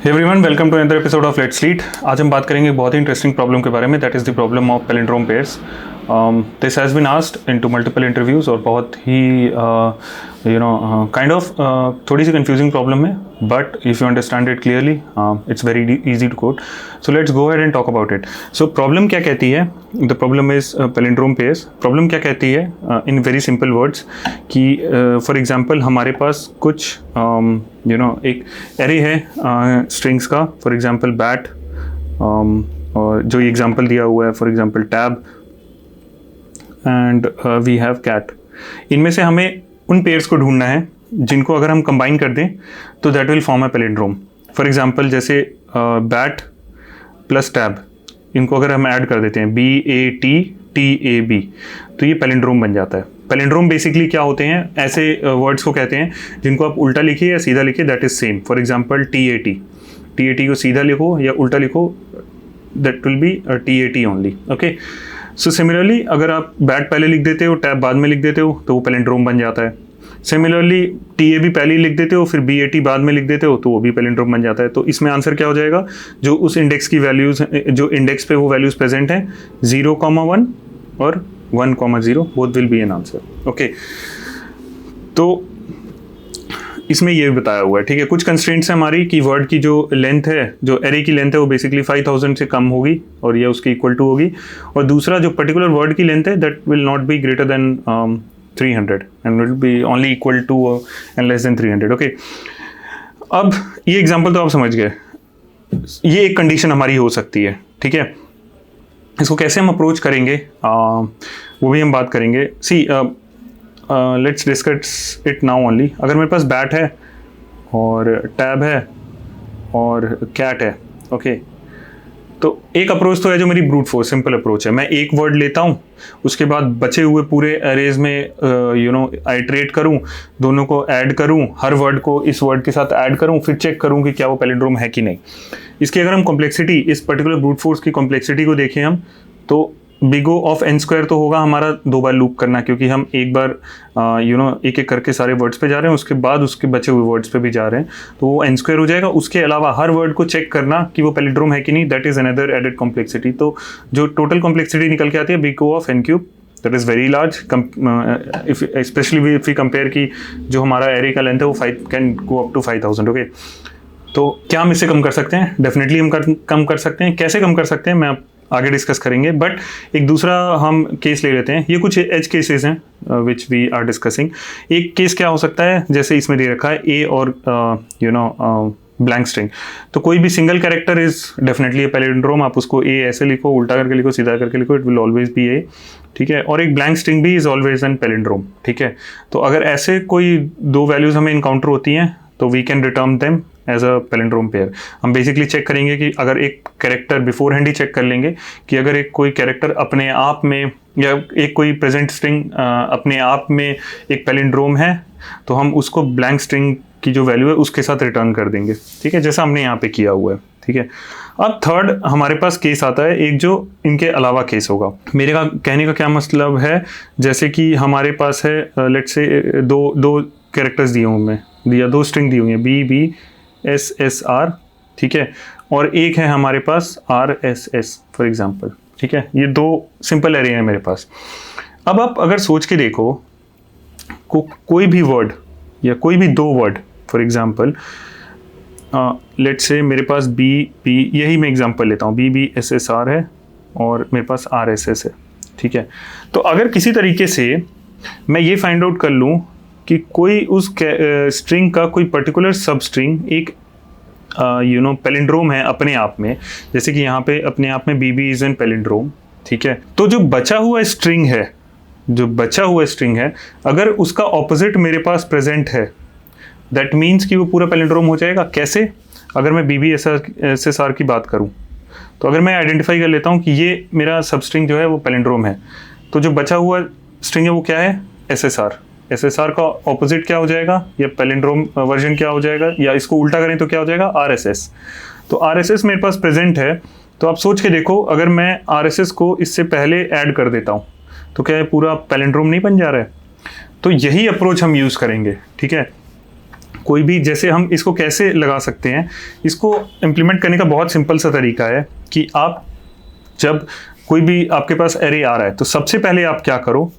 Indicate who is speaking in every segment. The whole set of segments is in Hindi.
Speaker 1: Everyone welcome to another episode of let's lead. आज हम बात करेंगे बहुत ही इंटरेस्टिंग प्रॉब्लम के बारे में, that is the problem of palindrome pairs. This has been asked into multiple interviews और बहुत ही काइंड ऑफ थोड़ी सी कंफ्यूजिंग प्रॉब्लम है, but if you understand it clearly it's very easy to code. So let's go ahead and talk about it. So problem क्या कहती है? The problem is palindrome pairs. Problem क्या कहती है इन वेरी सिंपल वर्ड्स कि फॉर एग्जांपल हमारे पास कुछ एक एरे है स्ट्रिंग्स का, फॉर एग्जांपल बैट, और जो ये एग्जांपल दिया हुआ है for example tab and we have cat. इनमें से हमें उन पेयर्स को ढूंढना है जिनको अगर हम कंबाइन कर दें तो that will form a palindrome. For example जैसे बैट प्लस टैब, इनको अगर हम ऐड कर देते हैं BATTAB तो ये पैलिंड्रोम बन जाता है। पैलिंड्रोम बेसिकली क्या होते हैं? ऐसे वर्ड्स को कहते हैं जिनको आप उल्टा लिखिए या सीधा लिखिए that is same. For example TAT को सीधा लिखो या उल्टा लिखो that will B TAT only. Okay, so similarly अगर आप बैट पहले लिख देते हो टैब बाद में लिख देते हो तो वो पैलिंड्रोम बन जाता है। सिमिलरली TAB पहले लिख देते हो फिर BAT बाद में लिख देते हो तो वो भी पैलिंड्रोम बन जाता है। तो इसमें आंसर क्या हो जाएगा? जो उस इंडेक्स की वैल्यूज, जो इंडेक्स पे वो वैल्यूज प्रेजेंट हैं 0,1 और 1,0 both will be an answer. Okay, तो इसमें ये भी बताया हुआ है, ठीक है। कुछ कंस्ट्रेंट्स है हमारी कि वर्ड की जो लेंथ है, जो एरे की लेंथ है वो बेसिकली 5000 से कम होगी और ये उसके इक्वल टू होगी, और दूसरा जो पर्टिकुलर वर्ड की लेंथ है that will not be greater than 300 and will be only equal to and less than 300। Okay, अब ये एग्जांपल तो आप समझ गए, ये एक कंडीशन हमारी हो सकती है, ठीक है। इसको कैसे हम अप्रोच करेंगे वो भी हम बात करेंगे। See let's discuss it now only. अगर मेरे पास बैट है और टैब है और कैट है, ओके, तो एक अप्रोच तो है जो मेरी ब्रूट फोर्स सिंपल अप्रोच है। मैं एक वर्ड लेता हूँ, उसके बाद बचे हुए पूरे अरेज में आइट्रेट करूँ, दोनों को ऐड करूँ, हर वर्ड को इस वर्ड के साथ ऐड करूँ, फिर चेक करूँ कि क्या वो पैलिंड्रोम है कि नहीं। इसकी अगर हम कॉम्प्लेक्सिटी, इस पर्टिकुलर ब्रूट फोर्स की कॉम्प्लेक्सिटी को देखें हम, तो बिग O ऑफ n² तो होगा हमारा 2 बार लूप करना, क्योंकि हम एक बार एक एक करके सारे वर्ड्स पे जा रहे हैं, उसके बाद उसके बचे हुए वर्ड्स पे भी जा रहे हैं, तो वो n² हो जाएगा। उसके अलावा हर वर्ड को चेक करना कि वो पैलिंड्रोम है कि नहीं, that is another added complexity. तो जो टोटल कॉम्प्लेक्सिटी निकल के आती है big O of n³ that is very large, specially if we compare की जो हमारा एरे का लेंथ है वो 5 can go up to 5000। Okay, तो क्या हम इससे कम कर सकते हैं? डेफिनेटली हम कम कर सकते हैं। कैसे कम कर सकते हैं मैं आगे डिस्कस करेंगे, बट एक दूसरा हम केस ले लेते हैं। ये कुछ एज केसेस हैं विच वी आर डिस्कसिंग। एक केस क्या हो सकता है, जैसे इसमें दे रखा है A और ब्लैंक स्ट्रिंग, तो कोई भी single character is definitely A palindrome. आप उसको A ऐसे लिखो, उल्टा करके लिखो, सीधा करके लिखो, it will always be A, ठीक है। और एक ब्लैंक स्ट्रिंग भी इज ऑलवेज एन पैलिंड्रोम, ठीक है। तो अगर ऐसे कोई 2 वैल्यूज हमें इनकाउंटर होती हैं तो we can return them as a palindrome pair. हम बेसिकली चेक करेंगे कि अगर एक कैरेक्टर बिफोर हैंड ही चेक कर लेंगे कि अगर एक कोई कैरेक्टर अपने आप में या एक कोई प्रेजेंट स्ट्रिंग अपने आप में एक पैलिंड्रोम है तो हम उसको ब्लैंक स्ट्रिंग की जो वैल्यू है उसके साथ रिटर्न कर देंगे, ठीक है, जैसा हमने यहाँ पे किया हुआ है, ठीक है। अब थर्ड हमारे पास केस आता है एक जो इनके अलावा केस होगा। मेरे का कहने का क्या मतलब है, जैसे कि हमारे पास है लेट्स से दो कैरेक्टर्स दिए हुए हैं, 2 स्ट्रिंग दी हुई हैं BBSSR, ठीक है, और एक है हमारे पास RSS फॉर एग्जांपल, ठीक है। ये 2 सिंपल एरे हैं मेरे पास। अब आप अगर सोच के देखो कोई भी वर्ड या कोई भी 2 word, for example let's say मेरे पास यही मैं एग्जांपल लेता हूँ, BBSSR है और मेरे पास RSS है, ठीक है। तो अगर किसी तरीके से मैं ये फाइंड आउट कर लूँ कि कोई उस स्ट्रिंग का कोई पर्टिकुलर सब स्ट्रिंग एक पैलिंड्रोम है अपने आप में, जैसे कि यहाँ पे अपने आप में BB इज एन पैलिंड्रोम, ठीक है। तो जो बचा हुआ स्ट्रिंग है अगर उसका ऑपोजिट मेरे पास प्रेजेंट है दैट मीन्स कि वो पूरा पैलिंड्रोम हो जाएगा। कैसे? अगर मैं BBSSR की बात करूँ तो अगर मैं आइडेंटिफाई कर लेता हूँ कि ये मेरा सब स्ट्रिंग जो है वो पैलिंड्रोम है, तो जो बचा हुआ स्ट्रिंग है वो क्या है? SSR का ऑपोजिट क्या हो जाएगा, या पैलिंड्रोम वर्जन क्या हो जाएगा, या इसको उल्टा करें तो क्या हो जाएगा? RSS। तो RSS मेरे पास प्रेजेंट है, तो आप सोच के देखो अगर मैं RSS को इससे पहले ऐड कर देता हूँ तो क्या ये पूरा पैलिंड्रोम नहीं बन जा रहा है? तो यही अप्रोच हम यूज़ करेंगे, ठीक है। कोई भी, जैसे हम इसको कैसे लगा सकते हैं, इसको इम्प्लीमेंट करने का बहुत सिंपल सा तरीका है कि आप जब कोई भी आपके पास एरे आ रहा है तो सबसे पहले आप क्या करो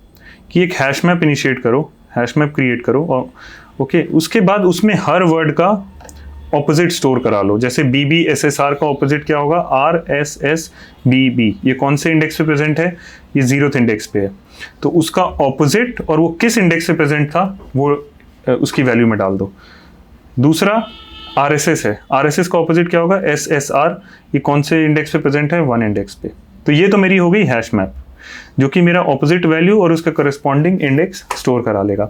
Speaker 1: कि एक हैश मैप इनिशिएट करो, हैश मैप क्रिएट करो, और ओके उसके बाद उसमें हर वर्ड का ऑपोजिट स्टोर करा लो। जैसे BBSSR का ऑपोजिट क्या होगा, RSSBB। ये कौन से इंडेक्स पे प्रेजेंट है, ये 0th इंडेक्स पे है, तो उसका ऑपोजिट और वो किस इंडेक्स पे प्रेजेंट था वो उसकी वैल्यू में डाल दो। दूसरा RSS है, RSS का ऑपोजिट क्या होगा, SSR। ये कौन से इंडेक्स पे प्रेजेंट है, 1 इंडेक्स पे। तो ये तो मेरी हो गई हैश मैप जो कि मेरा ऑपोजिट वैल्यू और उसका करस्पॉन्डिंग इंडेक्स स्टोर करा लेगा।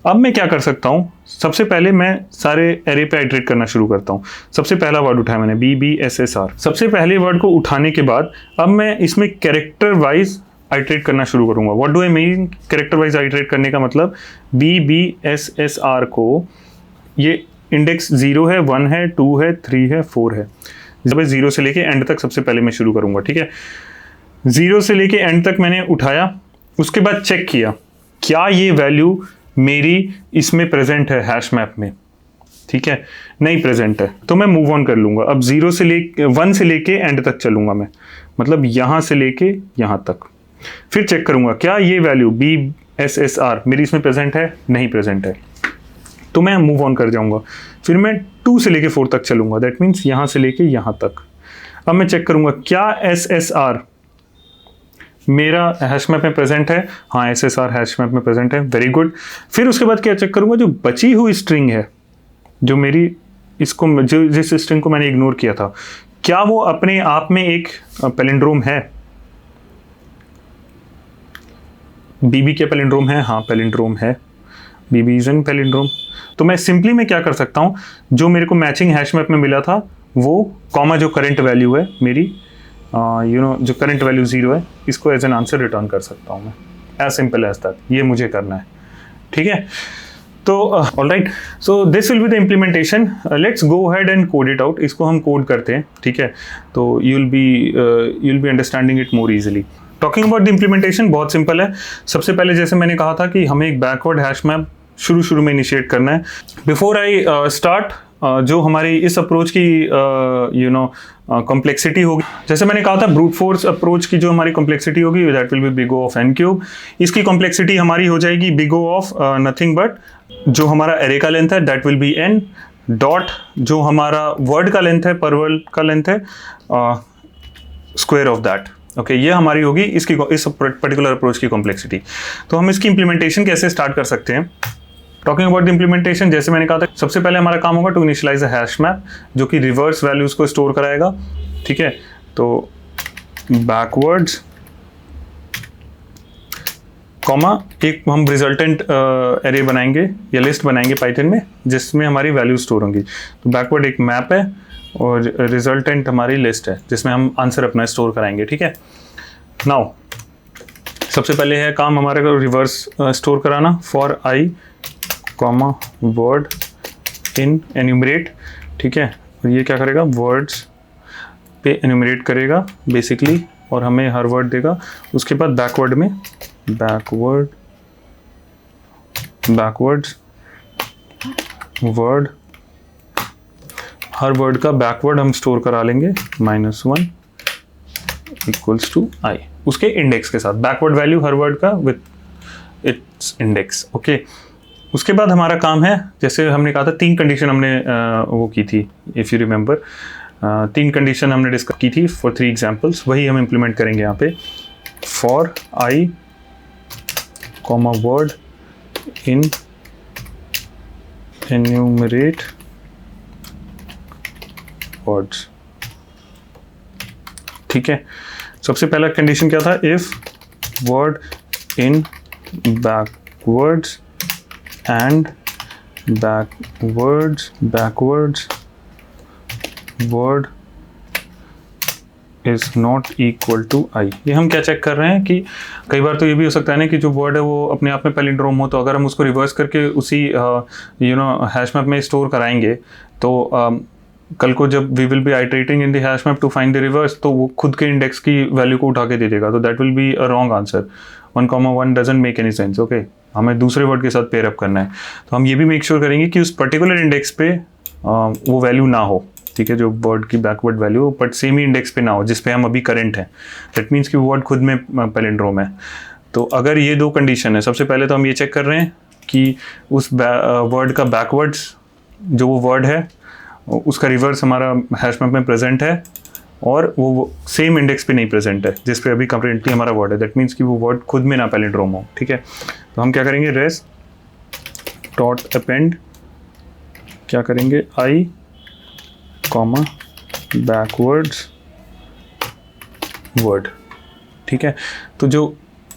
Speaker 1: अब मैं क्या कर सकता हूँ, सबसे पहले मैं सारे एरे पे आइटरेट करना शुरू करता हूँ। सबसे पहला वर्ड उठाया मैंने BBSSR। सबसे पहले वर्ड को उठाने के बाद अब मैं इसमें कैरेक्टर वाइज आइटरेट करना शुरू करूंगा। What do I mean character wise iterate करने का मतलब, BBSSR को ये इंडेक्स 0 है, 1 है, 2 है, 3 है, 4 है। जब 0 से लेके एंड तक सबसे पहले मैं शुरू करूंगा, ठीक है। 0 से लेके एंड तक मैंने उठाया, उसके बाद चेक किया क्या ये वैल्यू मेरी इसमें प्रेजेंट है हैश मैप में, ठीक है। नहीं प्रेजेंट है तो मैं मूव ऑन कर लूंगा। अब 1 से लेके एंड तक चलूंगा मैं, मतलब यहां से लेके यहां तक। फिर चेक करूंगा क्या ये वैल्यू BSSR मेरी इसमें प्रेजेंट है, नहीं प्रेजेंट है, तो मैं मूव ऑन कर जाऊंगा। फिर मैं 2 से लेके 4 तक चलूंगा, दैट मीन्स यहां से लेके यहां तक। अब मैं चेक करूंगा क्या SSR मेरा हैश मैप में प्रेजेंट है, हाँ SSR हैश मैप में प्रेजेंट है, वेरी गुड। फिर उसके बाद क्या चेक करूंगा, जो बची हुई स्ट्रिंग है, जो मेरी इसको जो जिस स्ट्रिंग को मैंने इग्नोर किया था, क्या वो अपने आप में एक पैलिंड्रोम है। BB क्या पैलिंड्रोम है, हाँ पैलिंड्रोम है, BB इज एन पैलिंड्रोम। तो मैं सिंपली में क्या कर सकता हूँ, जो मेरे को मैचिंग हैश मैप में मिला था वो कॉमा जो करंट वैल्यू है मेरी, जो करंट वैल्यू 0 है, इसको एज एन आंसर रिटर्न कर सकता हूँ मैं। एज सिंपल एज दैट, ये मुझे करना है, ठीक है। तो alright, so this will be the implementation. Let's go ahead and code it out. इसको हम कोड करते हैं, ठीक है, तो you will be understanding it more easily. Talking about the implementation बहुत सिंपल है। सबसे पहले जैसे मैंने कहा था कि हमें एक बैकवर्ड हैश मैप शुरू में इनिशिएट करना है। बिफोर आई स्टार्ट, जो हमारी इस अप्रोच की कॉम्प्लेक्सिटी होगी, जैसे मैंने कहा था ब्रूट फोर्स अप्रोच की जो हमारी कॉम्प्लेक्सिटी होगी that will B big O of n cube. इसकी कॉम्प्लेक्सिटी हमारी हो जाएगी big O of nothing but जो हमारा एरे का लेंथ है that will B n dot जो हमारा वर्ड का लेंथ है, पर वर्ड का लेंथ है, स्क्वायर ऑफ दैट। ओके, ये हमारी होगी इस पर्टिकुलर अप्रोच की कॉम्प्लेक्सिटी। तो हम इसकी इंप्लीमेंटेशन कैसे स्टार्ट कर सकते हैं। टॉकिंग अबाउट द इम्प्लीमेंटेशन, जैसे मैंने कहा था सबसे पहले हमारा काम होगा to initialise a hash map जो कि रिवर्स वैल्यूज को स्टोर कराएगा, ठीक है। तो बैकवर्ड्स कॉमा एक हम रिजल्टेंट एरे बनाएंगे या लिस्ट बनाएंगे पाइथन में जिसमें हमारी वैल्यू स्टोर होंगी। तो बैकवर्ड एक मैप है और रिजल्टेंट हमारी लिस्ट है जिसमें हम आंसर अपना स्टोर कराएंगे, ठीक है। नाउ सबसे पहले है काम हमारे को रिवर्स स्टोर कराना। For I comma word in enumerate, ठीक है। और ये क्या करेगा, वर्ड्स पे एन्यूमरेट करेगा बेसिकली और हमें हर वर्ड देगा। उसके बाद बैकवर्ड में बैकवर्ड्स वर्ड, हर वर्ड का बैकवर्ड हम स्टोर करा लेंगे -1 इक्वल्स टू आई उसके इंडेक्स के साथ, बैकवर्ड वैल्यू हर वर्ड का विथ इट्स इंडेक्स, ओके। उसके बाद हमारा काम है, जैसे हमने कहा था 3 कंडीशन हमने वो की थी, इफ़ यू रिमेंबर 3 कंडीशन हमने डिस्कस की थी फॉर 3 एग्जांपल्स, वही हम इम्प्लीमेंट करेंगे यहाँ पे। For I comma word in enumerate words, ठीक है। सबसे पहला कंडीशन क्या था, if word in backwards and backwards word is not equal to I. ये हम क्या चेक कर रहे हैं कि कई बार तो ये भी हो सकता है ना कि जो वर्ड है वो अपने आप में पैलिंड्रोम हो, तो अगर हम उसको रिवर्स करके उसी हैश मैप में स्टोर कराएंगे तो कल को जब we will be iterating in the hash map to find the reverse, तो वो खुद के इंडेक्स की वैल्यू को उठा के दे देगा, तो that will be a wrong answer. 1,1 doesn't make any sense, okay, हमें दूसरे वर्ड के साथ पेयर अप करना है। तो हम ये भी मेक श्योर करेंगे कि उस पर्टिकुलर इंडेक्स पे वो वैल्यू ना हो, ठीक है, जो वर्ड की बैकवर्ड वैल्यू हो, बट सेम ही इंडेक्स पे ना हो जिस पे हम अभी करंट हैं। दैट मीन्स कि वो वर्ड खुद में पैलिंड्रोम है। तो अगर ये दो कंडीशन है, सबसे पहले तो हम ये चेक कर रहे हैं कि उस वर्ड का बैकवर्ड्स जो वो वर्ड है उसका रिवर्स हमारा हैश मैप में प्रेजेंट है और वो सेम इंडेक्स पे नहीं प्रेजेंट है जिस पे अभी करेंटली हमारा वर्ड है। दैट मीन्स कि वो वर्ड खुद में ना पैलिंड्रोम हो, ठीक है। तो हम क्या करेंगे, रेस डॉट अपेंड क्या करेंगे, आई कॉमा बैकवर्ड्स वर्ड, ठीक है। तो जो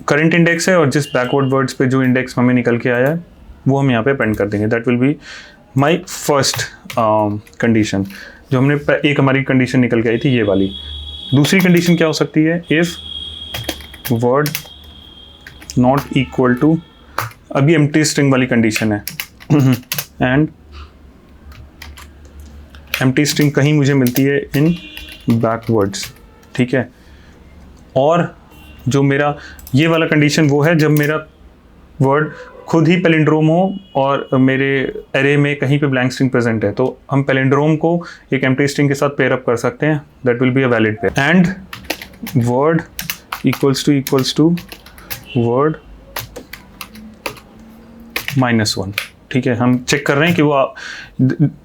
Speaker 1: करंट इंडेक्स है और जिस बैकवर्ड वर्ड्स पे जो इंडेक्स हमें निकल के आया है वो हम यहाँ पे अपेंड कर देंगे। That will be my first condition. जो हमने एक हमारी कंडीशन निकल के आई थी ये वाली। दूसरी कंडीशन क्या हो सकती है, if word not equal to, अभी एम्प्टी स्ट्रिंग वाली कंडीशन है एंड एम्प्टी स्ट्रिंग कहीं मुझे मिलती है इन बैकवर्ड्स, ठीक है। और जो मेरा ये वाला कंडीशन वो है जब मेरा वर्ड खुद ही पैलिंड्रोम हो और मेरे एरे में कहीं पे ब्लैंक स्ट्रिंग प्रेजेंट है, तो हम पैलिंड्रोम को एक एम्प्टी स्ट्रिंग के साथ पेयर अप कर सकते हैं। That will be a valid pair. And word equals to word -1, ठीक है। हम चेक कर रहे हैं कि वो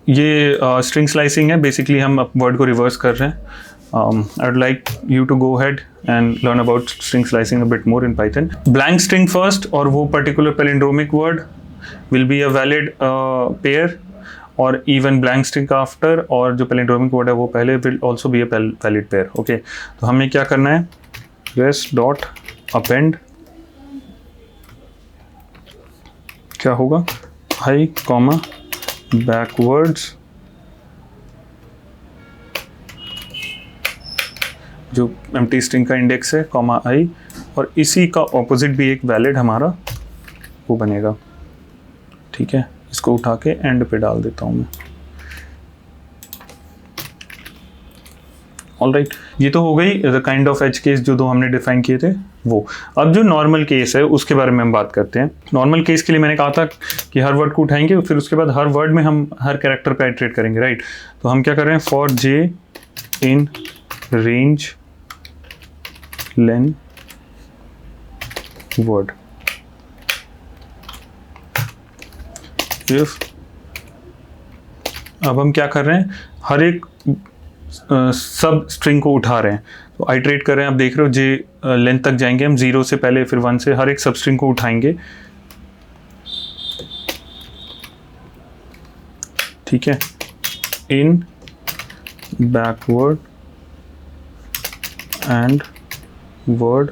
Speaker 1: ये स्ट्रिंग स्लाइसिंग है, बेसिकली हम वर्ड को रिवर्स कर रहे हैं। I would like you to go ahead and learn about string slicing a bit more in Python. Blank string first और वो particular palindromic word will be a valid pair, और even blank string after और जो palindromic word है वो पहले will also be a valid pair, okay। तो हमें क्या करना है, res dot append क्या होगा, i comma backwards जो एम्प्टी स्ट्रिंग का इंडेक्स है कॉमा आई, और इसी का ऑपोजिट भी एक वैलिड हमारा वो बनेगा, ठीक है। इसको उठा के एंड पे डाल देता हूँ मैं। ऑलराइट, ये तो हो गई the kind of edge case जो दो हमने डिफाइन किए थे वो। अब जो नॉर्मल केस है उसके बारे में हम बात करते हैं। नॉर्मल केस के लिए मैंने कहा था कि हर वर्ड को उठाएंगे, फिर उसके बाद हर वर्ड में हम हर कैरेक्टर पे आइटरेट करेंगे, राइट। तो हम क्या कर रहे हैं, for J in range len word if, अब हम क्या कर रहे हैं, हर एक सब स्ट्रिंग को उठा रहे हैं, तो आइटरेट कर रहे हैं। आप देख रहे हो जे लेंथ तक जाएंगे हम, 0 से पहले फिर 1 से, हर एक सब स्ट्रिंग को उठाएंगे, ठीक है। इन बैकवर्ड एंड वर्ड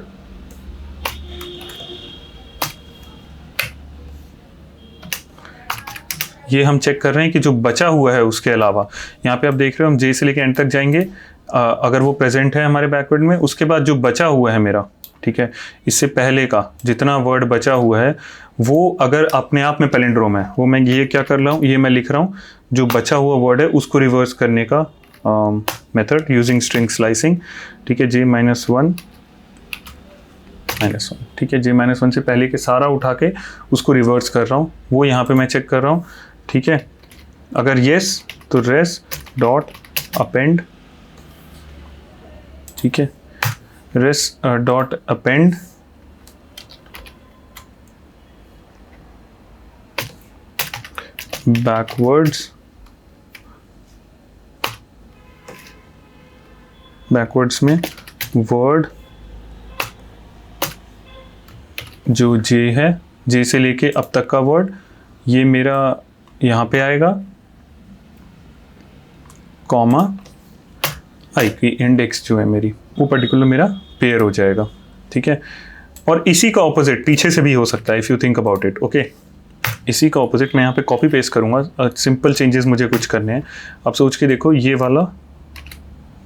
Speaker 1: ये हम चेक कर रहे हैं कि जो बचा हुआ है उसके अलावा, यहाँ पे आप देख रहे हो हम जे से लेके एंड तक जाएंगे, अगर वो प्रेजेंट है हमारे बैकवर्ड में, उसके बाद जो बचा हुआ है मेरा, ठीक है, इससे पहले का जितना वर्ड बचा हुआ है वो अगर अपने आप में पैलिंड्रोम है, वो मैं ये क्या कर रहा हूँ, ये मैं लिख रहा हूँ जो बचा हुआ वर्ड है उसको रिवर्स करने का मेथड यूजिंग स्ट्रिंग स्लाइसिंग, ठीक है। जे -1, ठीक है, जे -1 से पहले के सारा उठा के उसको रिवर्स कर रहा हूँ, वो यहाँ पे मैं चेक कर रहा हूँ, ठीक है। अगर येस तो रेस डॉट अपेंड, ठीक है, रेस डॉट अपेंड बैकवर्ड्स में वर्ड जो जे है, जे से लेके अब तक का वर्ड, ये मेरा यहाँ पे आएगा, कॉमा आई की इंडेक्स जो है मेरी वो पर्टिकुलर मेरा पेयर हो जाएगा, ठीक है। और इसी का ऑपोजिट पीछे से भी हो सकता है, if you think about it, okay. इसी का ऑपोजिट मैं यहाँ पे कॉपी पेस्ट करूँगा, सिंपल चेंजेस मुझे कुछ करने हैं। आप सोच के देखो, ये वाला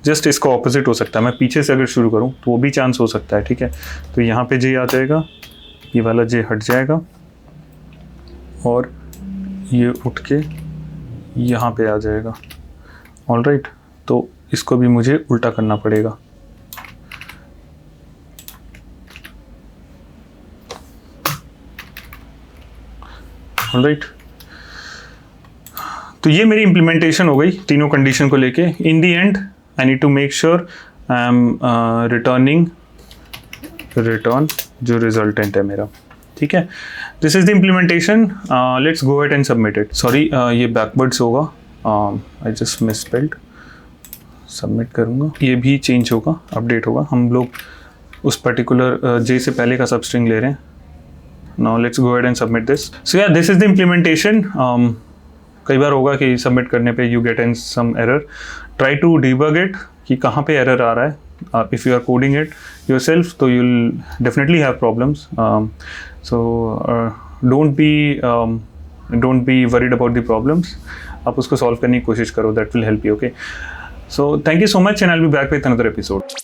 Speaker 1: जस्ट इसका ऑपोजिट हो सकता है, मैं पीछे से अगर शुरू करूँ तो वो भी चांस हो सकता है, ठीक है। तो यहाँ पे जे आ जाएगा, ये वाला जे हट जाएगा और ये उठ के यहाँ पे आ जाएगा, ऑलराइट। तो इसको भी मुझे उल्टा करना पड़ेगा, ऑलराइट, तो ये मेरी इम्प्लीमेंटेशन हो गई तीनों कंडीशन को लेके. In the end I need to make sure I am return जो रिजल्टेंट है मेरा. ठीक है, this is the implementation. Let's go ahead and submit it. Sorry, ये बैकवर्ड्स होगा, आई जस्ट मिसस्पेल्ड. सबमिट करूँगा, ये भी चेंज होगा, अपडेट होगा. हम लोग उस पर्टिकुलर जे से पहले का सब स्ट्रिंग ले रहे हैं. Now let's go ahead and submit this. So yeah this is the implementation. कई बार होगा कि सबमिट करने पे you get in some error. Try to debug it कि कहाँ पे एरर आ रहा है. If you are coding it yourself, so you'll definitely have problems. So don't be worried about the problems. आप उसको solve करने की कोशिश करो. That will help you. Okay. So thank you so much, and I'll be back with another episode.